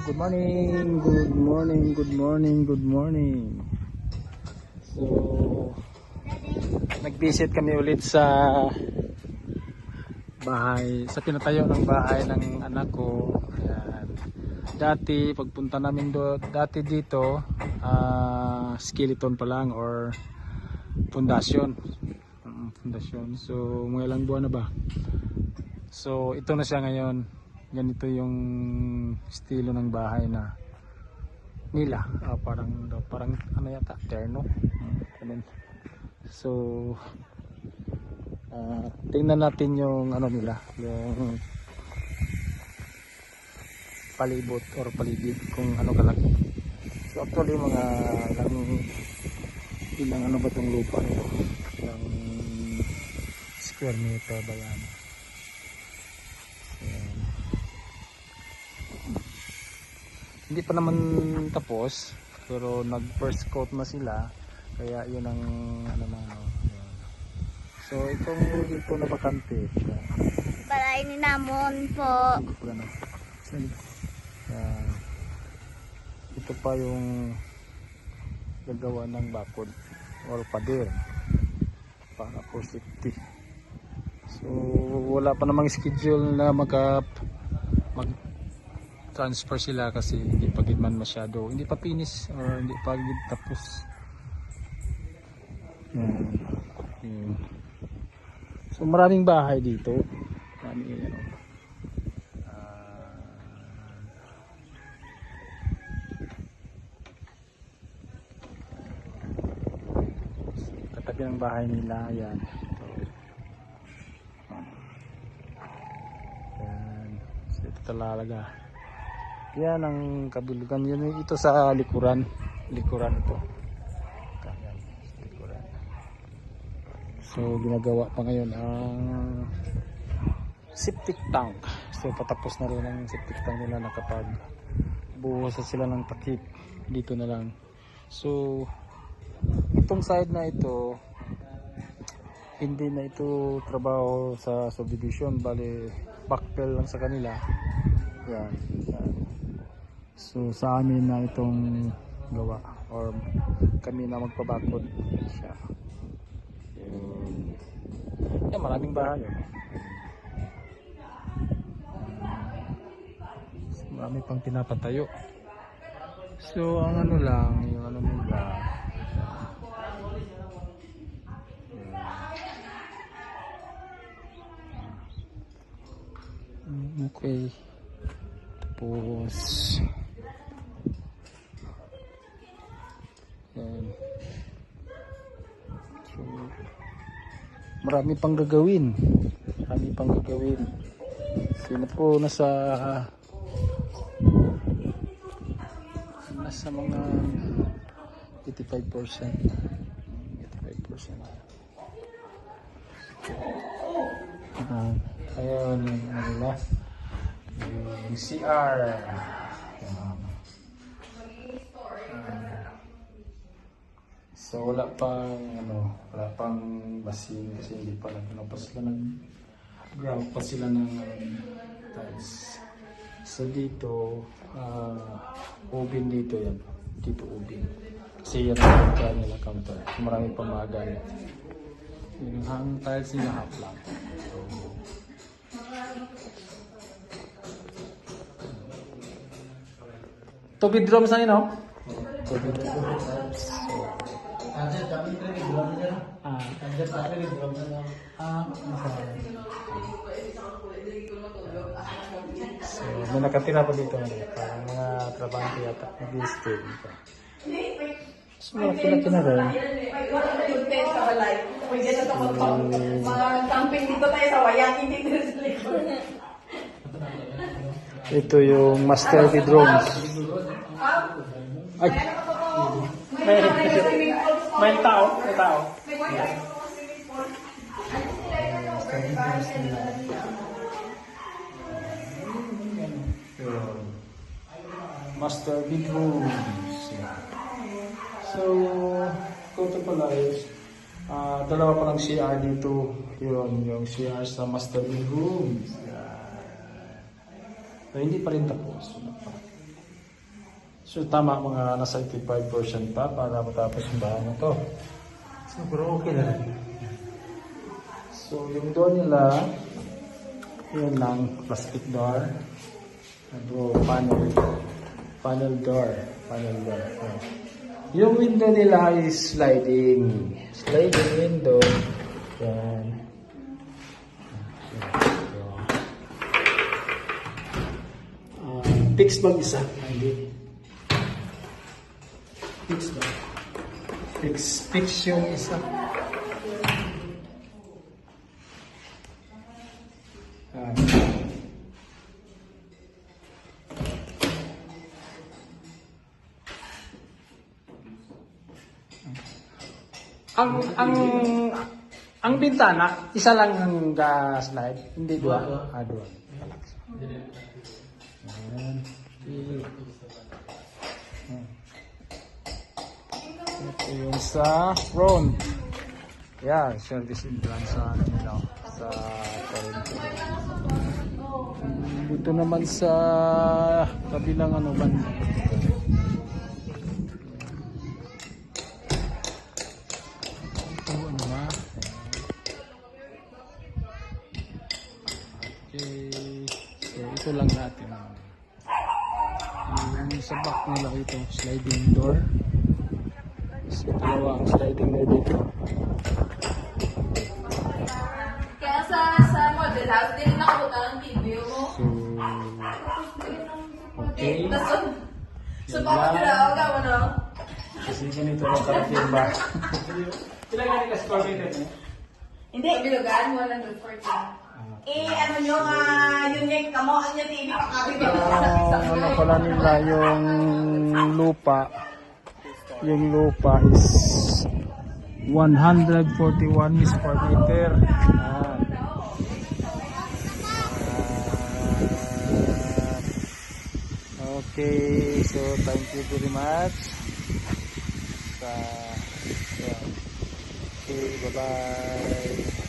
Good morning, good morning, good morning, good morning. So, nag-visit kami ulit sa bahay, sa pinatayo ng bahay ng anak ko. Ayan. Dati, pagpunta namin dati dito, skeleton pa lang or pundasyon. Pundasyon. So, mga ilang buwan na ba? So, ito na siya ngayon. Ganito yung estilo ng bahay na nila, parang ano yata, terno. So tingnan natin yung ano nila, yung palibot or paligid kung ano kalaki. So actually mga ilang ano ba itong lupa nito, ilang square meter ba yan. Hindi pa naman tapos, pero nag first coat na sila, kaya yun ang ano na ano. So itong dito na bakante, Balay ni Namon po. Ito pa yung gagawa ng bakod or pader para for safety. So wala pa namang schedule na mag transfer sila kasi hindi pa gid man masyado, hindi pa finish or hindi pa gid tapos. So maraming bahay dito, marami ano. Katabi ng bahay nila yan. Yan. So ito talaga. Yan ang kabilugan, yun ito sa likuran ito. Ayan, likuran. So ginagawa pa ngayon ang septic tank. So patapos na rin ang septic tank nila, nakapag buhos sila ng takip dito na lang. So itong side na ito, hindi na ito trabaho sa subdivision, bali backfill lang sa kanila. Yan. So sa amin na itong gawa or kami na magpabakod siya. Yan, maraming bahay. So, marami pang pinapatayo. So ang ano lang, yung ano nila. Okay. Tapos so marami pang gagawin, sino po nasa mga 85%. Ayun nila yung CR. So wala pang basin kasi hindi pa nag-ground pa sila ng tiles. So dito oven dito yan. Dito oven. Kasi yan ang counter nila, counter. So marami pang mga gamit. Yung hang tiles nila half lang. So, 2 bedrooms na yun, no? 2 bedrooms. So, may nakatira pa dito. Parang mga trabante yata. Nag-i-stay dito. So, malaki-laki na rin. Camping dito tayo sa Wayakin dito sa likod. Ito yung master bedrooms. Ay! May tao. Master bedrooms. So, kung ito pala is dalawa pa lang CR dito. Yun, yung CR sa master bedrooms. So, hindi pa rin tapos. So tama, mga nasa 85% pa para matapos yung bahay na to. So pero okay na rin. So yung door nila, yun lang, plastic door. Panel door. Oh. Yung window nila is sliding window. Yan. Fix bag isa. Hindi. Fix bag. Fix yung isa. Ang bintana, isa lang ang slide, hindi dua. Dua. Ayan. Ito yung sa front. Yeah, service entrance sa nila, sa Toronto. Ito naman sa kabilang banda. So ito lang natin. Yung sa back nila ito, sliding door. So dalawa ang sliding door dito. Kaya sa model house, din nakabuta ng TV mo. So okay. So papadala ako ka mo no? Kasi ganito lang kalaki ba? Sila ganito ka square meter eh? Hindi. Bilugan, 114. Ano nyo yun yung kamoan niya TV. Ano pala nila yung lupa. Yung lupa is 141 square meter. Okay, so thank you very much. Okay, bye-bye.